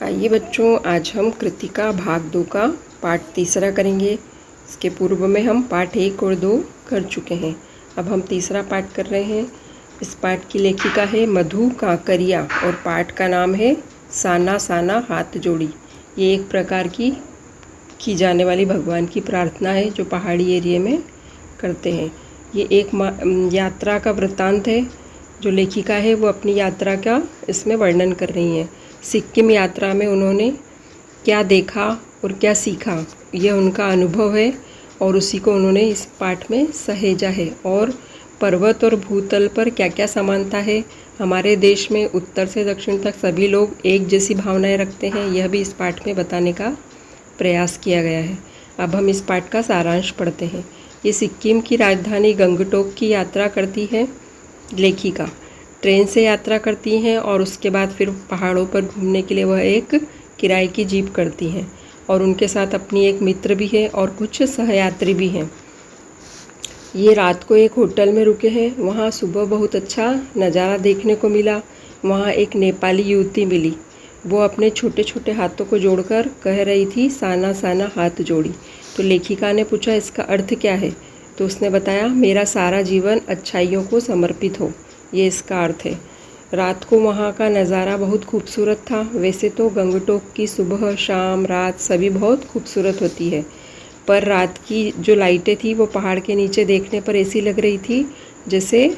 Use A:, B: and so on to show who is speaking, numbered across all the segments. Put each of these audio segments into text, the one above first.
A: आइए बच्चों, आज हम कृतिका भाग 2 का पाठ 3 करेंगे। इसके पूर्व में हम पाठ 1 और 2 कर चुके हैं। अब हम 3 पाठ कर रहे हैं। इस पाठ की लेखिका है मधु काकरिया और पाठ का नाम है साना साना हाथ जोड़ी। ये एक प्रकार की जाने वाली भगवान की प्रार्थना है जो पहाड़ी एरिया में करते हैं। ये एक यात्रा का वृत्तांत है। जो लेखिका है वो अपनी यात्रा का इसमें वर्णन कर रही हैं। सिक्किम यात्रा में उन्होंने क्या देखा और क्या सीखा, यह उनका अनुभव है और उसी को उन्होंने इस पाठ में सहेजा है। और पर्वत और भूतल पर क्या क्या समानता है, हमारे देश में उत्तर से दक्षिण तक सभी लोग एक जैसी भावनाएं रखते हैं, यह भी इस पाठ में बताने का प्रयास किया गया है। अब हम इस पाठ का सारांश पढ़ते हैं। ये सिक्किम की राजधानी गंगटोक की यात्रा करती है लेखिका। ट्रेन से यात्रा करती हैं और उसके बाद फिर पहाड़ों पर घूमने के लिए वह एक किराए की जीप करती हैं और उनके साथ अपनी एक मित्र भी है और कुछ सहयात्री भी हैं। ये रात को एक होटल में रुके हैं। वहाँ सुबह बहुत अच्छा नज़ारा देखने को मिला। वहाँ एक नेपाली युवती मिली। वो अपने छोटे छोटे हाथों को जोड़कर कह रही थी साना साना हाथ जोड़ी। तो लेखिका ने पूछा इसका अर्थ क्या है, तो उसने बताया मेरा सारा जीवन अच्छाइयों को समर्पित हो, ये इसका अर्थ है। रात को वहाँ का नज़ारा बहुत खूबसूरत था। वैसे तो गंगटोक की सुबह शाम रात सभी बहुत खूबसूरत होती है, पर रात की जो लाइटें थी वो पहाड़ के नीचे देखने पर ऐसी लग रही थी जैसे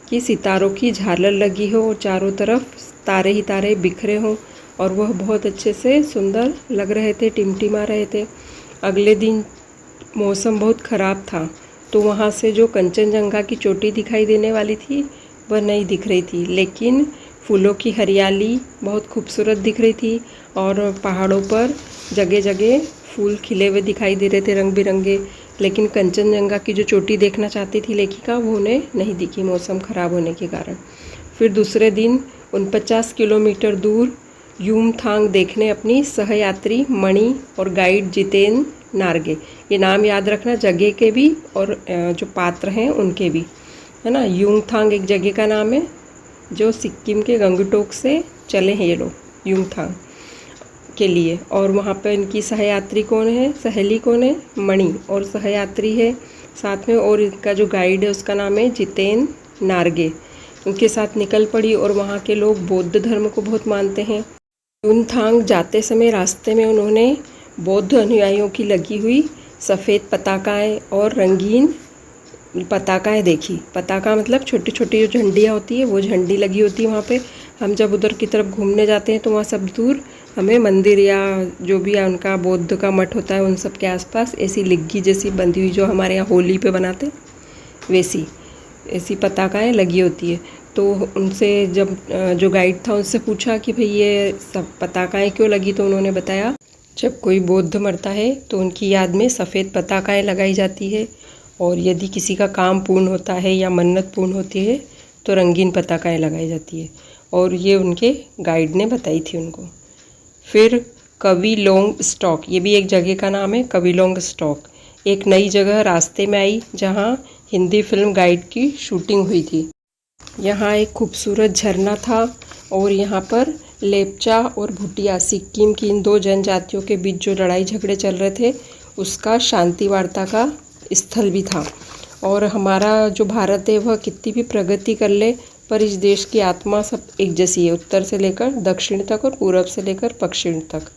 A: कि सितारों की झालर लगी हो और चारों तरफ तारे ही तारे बिखरे हों, और वह बहुत अच्छे से सुंदर लग रहे थे, टिमटिमा रहे थे। अगले दिन मौसम बहुत ख़राब था, तो वहाँ से जो कंचनजंगा की चोटी दिखाई देने वाली थी वह नहीं दिख रही थी, लेकिन फूलों की हरियाली बहुत खूबसूरत दिख रही थी और पहाड़ों पर जगह जगह फूल खिले हुए दिखाई दे रहे थे रंग बिरंगे। लेकिन कंचनजंगा की जो चोटी देखना चाहती थी लेखिका वो उन्हें नहीं दिखी, मौसम ख़राब होने के कारण। फिर दूसरे दिन 49 किलोमीटर दूर यूमथांग देखने अपनी सहयात्री मणि और गाइड जितेन नार्गे, ये नाम याद रखना जगह के भी और जो पात्र हैं उनके भी, है ना। यूमथांग एक जगह का नाम है जो सिक्किम के गंगटोक से चले हैं ये लोग यूमथांग के लिए। और वहाँ पर इनकी सहयात्री कौन है, सहेली कौन है, मणि, और सहयात्री है साथ में, और इनका जो गाइड है उसका नाम है जितेन नार्गे। उनके साथ निकल पड़ी और वहाँ के लोग बौद्ध धर्म को बहुत मानते हैं। यूमथांग जाते समय रास्ते में उन्होंने बौद्ध अनुयायियों की लगी हुई सफ़ेद पताकाएँ और रंगीन पताकाएँ देखी। पताका मतलब छोटी छोटी जो झंडियाँ होती है वो झंडी लगी होती है वहाँ पे। हम जब उधर की तरफ घूमने जाते हैं तो वहाँ सब दूर हमें मंदिर या जो भी उनका बौद्ध का मठ होता है उन सब के आसपास ऐसी लिग्गी जैसी बंधी हुई, जो हमारे यहाँ होली पे बनाते वैसी ऐसी पताकाएँ लगी होती है। तो उनसे जब जो गाइड था उनसे पूछा कि भाई ये सब पताकाएँ क्यों लगी, तो उन्होंने बताया जब कोई बौद्ध मरता है तो उनकी याद में सफ़ेद पताकाएँ लगाई जाती है, और यदि किसी का काम पूर्ण होता है या मन्नत पूर्ण होती है तो रंगीन पताकाएँ लगाई जाती है। और ये उनके गाइड ने बताई थी उनको। फिर कविलोंग स्टॉक, ये भी एक जगह का नाम है, कविलोंग स्टॉक एक नई जगह रास्ते में आई जहाँ हिंदी फिल्म गाइड की शूटिंग हुई थी। यहाँ एक खूबसूरत झरना था और यहाँ पर लेप्चा और भूटिया, सिक्किम की इन दो जनजातियों के बीच जो लड़ाई झगड़े चल रहे थे उसका शांति वार्ता का स्थल भी था। और हमारा जो भारत है वह कितनी भी प्रगति कर ले पर इस देश की आत्मा सब एक जैसी है, उत्तर से लेकर दक्षिण तक और पूरब से लेकर पश्चिम तक।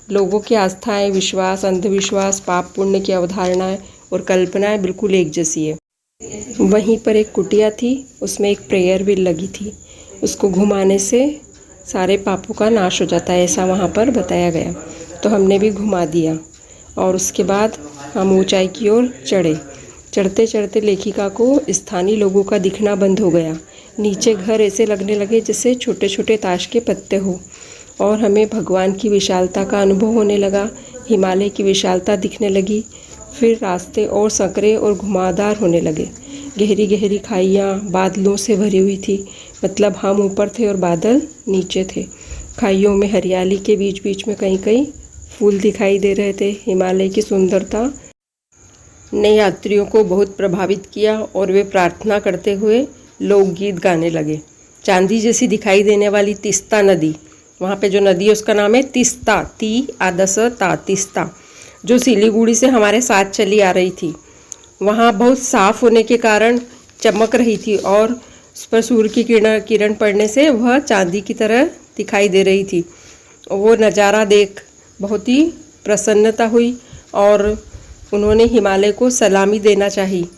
A: लोगों की आस्थाएं, विश्वास, अंधविश्वास, पाप पुण्य की अवधारणाएं और कल्पनाएं बिल्कुल एक जैसी है। वहीं पर एक कुटिया थी, उसमें एक प्रेयर व्हील लगी थी, उसको घुमाने से सारे पापों का नाश हो जाता है, ऐसा वहाँ पर बताया गया। तो हमने भी घुमा दिया और उसके बाद हम ऊंचाई की ओर चढ़े। चढ़ते चढ़ते लेखिका को स्थानीय लोगों का दिखना बंद हो गया। नीचे घर ऐसे लगने लगे जैसे छोटे छोटे ताश के पत्ते हो, और हमें भगवान की विशालता का अनुभव होने लगा। हिमालय की विशालता दिखने लगी। फिर रास्ते और संकरे और घुमावदार होने लगे। गहरी गहरी खाइयाँ बादलों से भरी हुई थी, मतलब हम ऊपर थे और बादल नीचे थे। खाइयों में हरियाली के बीच बीच में कहीं कहीं फूल दिखाई दे रहे थे। हिमालय की सुंदरता ने यात्रियों को बहुत प्रभावित किया और वे प्रार्थना करते हुए लोकगीत गाने लगे। चांदी जैसी दिखाई देने वाली तीस्ता नदी वहाँ पे जो नदी है उसका नाम है तीस्ता, ती आदस ता, तीस्ता, जो सिलीगुड़ी से हमारे साथ चली आ रही थी। वहाँ बहुत साफ होने के कारण चमक रही थी और उस पर सूर्य की किरण पड़ने से वह चांदी की तरह दिखाई दे रही थी। वो नज़ारा देख बहुत ही प्रसन्नता हुई और उन्होंने हिमालय को सलामी देना चाही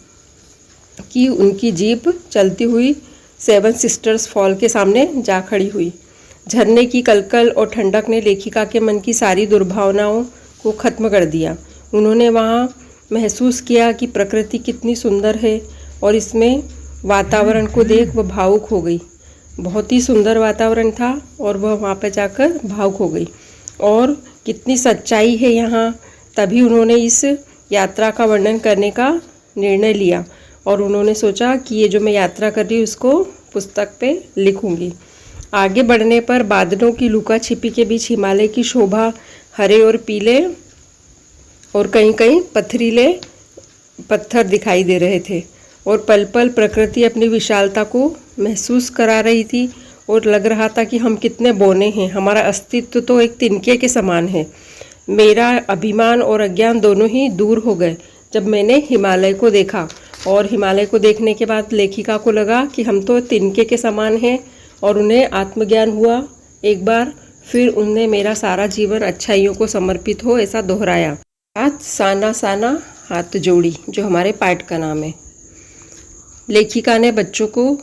A: कि उनकी जीप चलती हुई 7 सिस्टर्स फॉल के सामने जा खड़ी हुई। झरने की कलकल और ठंडक ने लेखिका के मन की सारी दुर्भावनाओं को ख़त्म कर दिया। उन्होंने वहाँ महसूस किया कि प्रकृति कितनी सुंदर है और इसमें वातावरण को देख वह भावुक हो गई। बहुत ही सुंदर वातावरण था और वह वहाँ पर जाकर भावुक हो गई और कितनी सच्चाई है यहाँ। तभी उन्होंने इस यात्रा का वर्णन करने का निर्णय लिया और उन्होंने सोचा कि ये जो मैं यात्रा कर रही हूँ उसको पुस्तक पे लिखूँगी। आगे बढ़ने पर बादलों की लुका छिपी के बीच हिमालय की शोभा हरे और पीले और कहीं कहीं पथरीले पत्थर दिखाई दे रहे थे और पल पल प्रकृति अपनी विशालता को महसूस करा रही थी और लग रहा था कि हम कितने बौने हैं, हमारा अस्तित्व तो एक तिनके के समान है। मेरा अभिमान और अज्ञान दोनों ही दूर हो गए जब मैंने हिमालय को देखा। और हिमालय को देखने के बाद लेखिका को लगा कि हम तो तिनके के समान हैं और उन्हें आत्मज्ञान हुआ एक बार। फिर उनने मेरा सारा जीवन अच्छाइयों को समर्पित हो ऐसा दोहराया। हाथ साना साना हाथ जोड़ी, जो हमारे पाठ का नाम है। लेखिका ने बच्चों को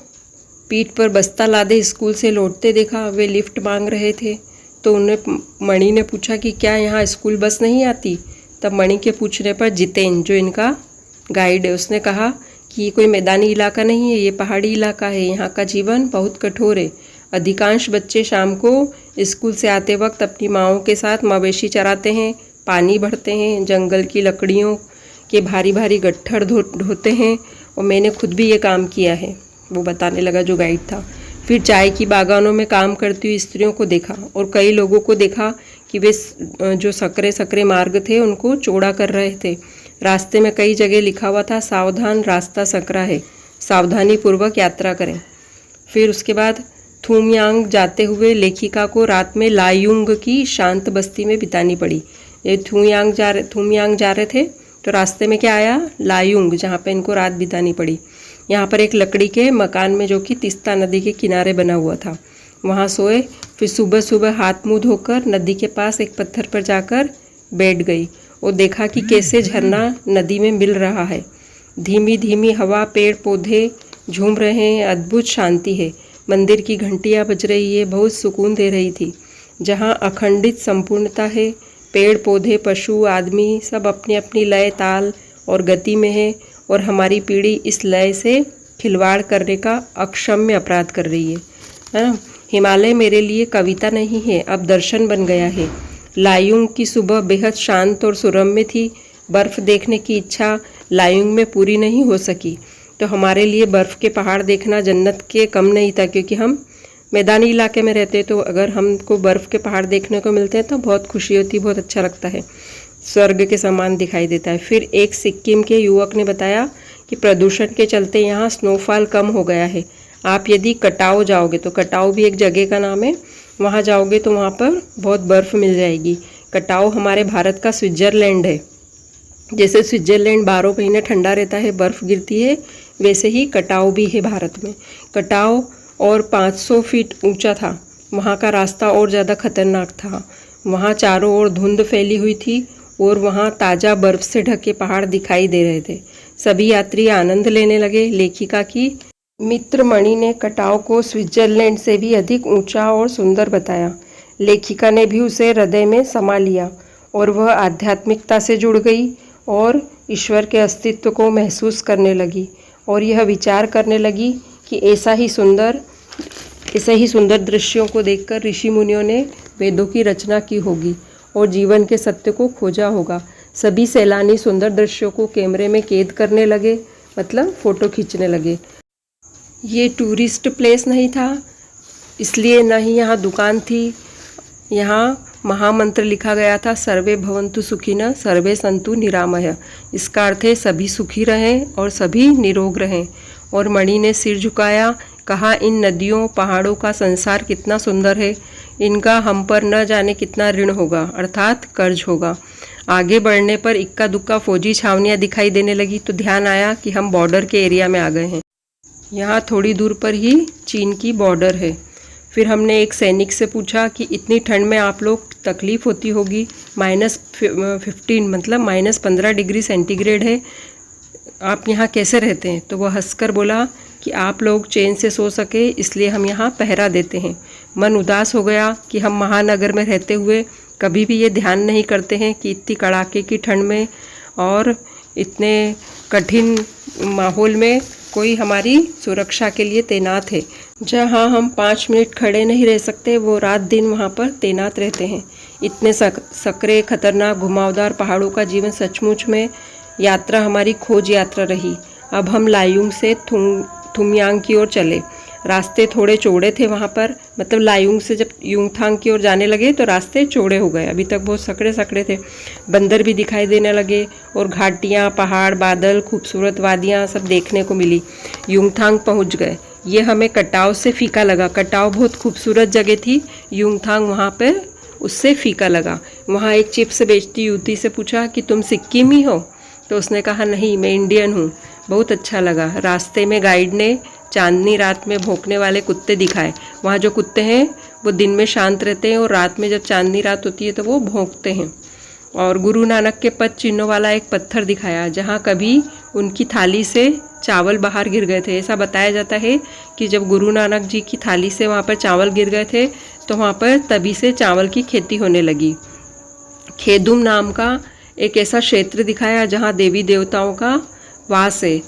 A: पीठ पर बस्ता लादे स्कूल से लौटते देखा। वे लिफ्ट मांग रहे थे तो उन्हें मणि ने पूछा कि क्या यहाँ स्कूल बस नहीं आती। तब मणि के पूछने पर जितेन, जो इनका गाइड है, उसने कहा कि ये कोई मैदानी इलाका नहीं है, ये पहाड़ी इलाका है। यहाँ का जीवन बहुत कठोर है। अधिकांश बच्चे शाम को स्कूल से आते वक्त अपनी माँओं के साथ मवेशी चराते हैं, पानी भरते हैं, जंगल की लकड़ियों के भारी भारी गट्ठर ढोते हैं और मैंने खुद भी ये काम किया है, वो बताने लगा जो गाइड था। फिर चाय की बागानों में काम करती हुई स्त्रियों को देखा और कई लोगों को देखा कि वे जो सकरे मार्ग थे उनको चौड़ा कर रहे थे। रास्ते में कई जगह लिखा हुआ था, सावधान रास्ता सकरा है, सावधानी पूर्वक यात्रा करें। फिर उसके बाद थूमयांग जाते हुए लेखिका को रात में लायुंग की शांत बस्ती में बितानी पड़ी। ये थूमयांग जा रहे थे तो रास्ते में क्या आया, लायुंग, जहाँ पे इनको रात बितानी पड़ी। यहाँ पर एक लकड़ी के मकान में जो कि तीस्ता नदी के किनारे बना हुआ था, वहाँ सोए। फिर सुबह सुबह हाथ मुँह धोकर नदी के पास एक पत्थर पर जाकर बैठ गई और देखा कि कैसे झरना नदी में मिल रहा है। धीमी धीमी हवा, पेड़ पौधे झूम रहे हैं, अद्भुत शांति है। मंदिर की घंटियाँ बज रही है, बहुत सुकून दे रही थी। जहाँ अखंडित संपूर्णता है, पेड़ पौधे, पशु, आदमी सब अपनी अपनी लय, ताल और गति में है और हमारी पीढ़ी इस लय से खिलवाड़ करने का अक्षम्य अपराध कर रही है ना। हिमालय मेरे लिए कविता नहीं है, अब दर्शन बन गया है। लायुंग की सुबह बेहद शांत और सुरम्य थी। बर्फ़ देखने की इच्छा लायुंग में पूरी नहीं हो सकी तो हमारे लिए बर्फ़ के पहाड़ देखना जन्नत के कम नहीं था, क्योंकि हम मैदानी इलाके में रहते तो अगर हमको बर्फ़ के पहाड़ देखने को मिलते हैं तो बहुत खुशी होती, बहुत अच्छा लगता है, स्वर्ग के समान दिखाई देता है। फिर एक सिक्किम के युवक ने बताया कि प्रदूषण के चलते यहाँ स्नोफॉल कम हो गया है। आप यदि कटाव जाओगे, तो कटाव भी एक जगह का नाम है, वहाँ जाओगे तो वहाँ पर बहुत बर्फ़ मिल जाएगी। कटाव हमारे भारत का स्विट्ज़रलैंड है। जैसे स्विट्ज़रलैंड 12 महीने ठंडा रहता है, बर्फ़ गिरती है, वैसे ही कटाव भी है भारत में। कटाव और 500 फीट ऊंचा था। वहाँ का रास्ता और ज़्यादा खतरनाक था। वहाँ चारों ओर धुंध फैली हुई थी और वहाँ ताज़ा बर्फ़ से ढके पहाड़ दिखाई दे रहे थे। सभी यात्री आनंद लेने लगे। लेखिका की मित्र मणि ने कटाव को स्विट्ज़रलैंड से भी अधिक ऊंचा और सुंदर बताया। लेखिका ने भी उसे हृदय में समा लिया और वह आध्यात्मिकता से जुड़ गई और ईश्वर के अस्तित्व को महसूस करने लगी और यह विचार करने लगी कि ऐसा ही सुंदर दृश्यों को देखकर ऋषि मुनियों ने वेदों की रचना की होगी और जीवन के सत्य को खोजा होगा। सभी सैलानी सुंदर दृश्यों को कैमरे में कैद करने लगे, मतलब फ़ोटो खींचने लगे। ये टूरिस्ट प्लेस नहीं था, इसलिए ना ही यहाँ दुकान थी। यहाँ महामंत्र लिखा गया था, सर्वे भवन्तु सुखिनः सर्वे सन्तु निरामयः। इसका अर्थ है सभी सुखी रहें और सभी निरोग रहें। और मणि ने सिर झुकाया, कहा, इन नदियों पहाड़ों का संसार कितना सुंदर है। इनका हम पर न जाने कितना ऋण होगा, अर्थात कर्ज होगा। आगे बढ़ने पर इक्का दुक्का फौजी छावनियां दिखाई देने लगी तो ध्यान आया कि हम बॉर्डर के एरिया में आ गए हैं। यहाँ थोड़ी दूर पर ही चीन की बॉर्डर है। फिर हमने एक सैनिक से पूछा कि इतनी ठंड में आप लोग तकलीफ़ होती होगी, -15 मतलब -15 डिग्री सेंटीग्रेड है, आप यहाँ कैसे रहते हैं? तो वह हंसकर बोला कि आप लोग चैन से सो सके इसलिए हम यहाँ पहरा देते हैं। मन उदास हो गया कि हम महानगर में रहते हुए कभी भी ये ध्यान नहीं करते हैं कि इतनी कड़ाके की ठंड में और इतने कठिन माहौल में कोई हमारी सुरक्षा के लिए तैनात है। जहाँ हम 5 मिनट खड़े नहीं रह सकते, वो रात दिन वहाँ पर तैनात रहते हैं। इतने सकरे खतरनाक घुमावदार पहाड़ों का जीवन सचमुच में यात्रा हमारी खोज यात्रा रही। अब हम लायुंग से थुमयांग की ओर चले। रास्ते थोड़े चौड़े थे वहाँ पर, मतलब लायुंग से जब युमथांग की ओर जाने लगे तो रास्ते चौड़े हो गए। अभी तक बहुत सकड़े सकड़े थे। बंदर भी दिखाई देने लगे और घाटियाँ, पहाड़, बादल, खूबसूरत वादियाँ सब देखने को मिली। युमथांग पहुँच गए। ये हमें कटाव से फीका लगा। कटाव बहुत खूबसूरत जगह थी, युमथांग वहाँ पर उससे फीका लगा। वहाँ एक चिप्स बेचती युवती से पूछा कि तुम सिक्किमी हो? तो उसने कहा नहीं, मैं इंडियन हूँ। बहुत अच्छा लगा। रास्ते में गाइड ने चांदनी रात में भौंकने वाले कुत्ते दिखाए। वहाँ जो कुत्ते हैं वो दिन में शांत रहते हैं और रात में जब चांदनी रात होती है तो वो भौंकते हैं। और गुरु नानक के पद चिन्हों वाला एक पत्थर दिखाया जहाँ कभी उनकी थाली से चावल बाहर गिर गए थे। ऐसा बताया जाता है कि जब गुरु नानक जी की थाली से वहाँ पर चावल गिर गए थे तो वहाँ पर तभी से चावल की खेती होने लगी। खेदुम नाम का एक ऐसा क्षेत्र दिखाया जहाँ देवी देवताओं का वास है।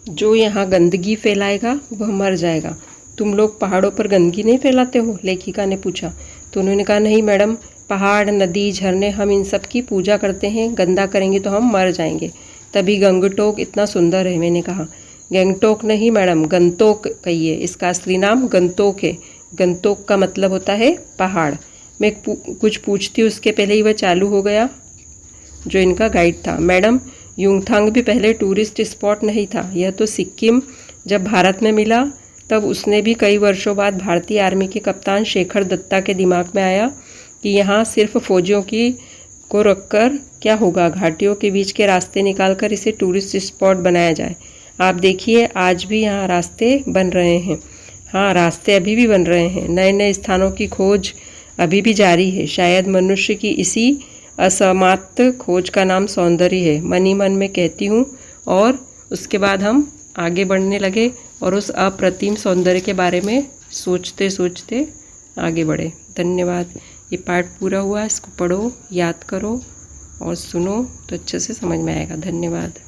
A: जो यहाँ गंदगी फैलाएगा वह मर जाएगा। तुम लोग पहाड़ों पर गंदगी नहीं फैलाते हो? लेखिका ने पूछा। तो उन्होंने कहा नहीं मैडम, पहाड़, नदी, झरने, हम इन सब की पूजा करते हैं। गंदा करेंगे तो हम मर जाएंगे। तभी गंगटोक इतना सुंदर है। मैंने कहा गंगटोक नहीं मैडम, गंतोक कहिए। इसका असली नाम गंतोक है। गंतोक का मतलब होता है पहाड़। मैं कुछ पूछती उसके पहले ही वह चालू हो गया जो इनका गाइड था। मैडम, युमथांग भी पहले टूरिस्ट स्पॉट नहीं था। यह तो सिक्किम जब भारत में मिला तब उसने भी कई वर्षों बाद भारतीय आर्मी के कप्तान शेखर दत्ता के दिमाग में आया कि यहाँ सिर्फ फौजियों को रखकर क्या होगा, घाटियों के बीच के रास्ते निकालकर इसे टूरिस्ट स्पॉट बनाया जाए। आप देखिए आज भी यहाँ रास्ते बन रहे हैं। हाँ, रास्ते अभी भी बन रहे हैं। नए नए स्थानों की खोज अभी भी जारी है। शायद मनुष्य की इसी असमाप्त खोज का नाम सौंदर्य है, मन ही मन में कहती हूँ। और उसके बाद हम आगे बढ़ने लगे और उस अप्रतिम सौंदर्य के बारे में सोचते सोचते आगे बढ़े। धन्यवाद। ये पाठ पूरा हुआ। इसको पढ़ो, याद करो और सुनो तो अच्छे से समझ में आएगा। धन्यवाद।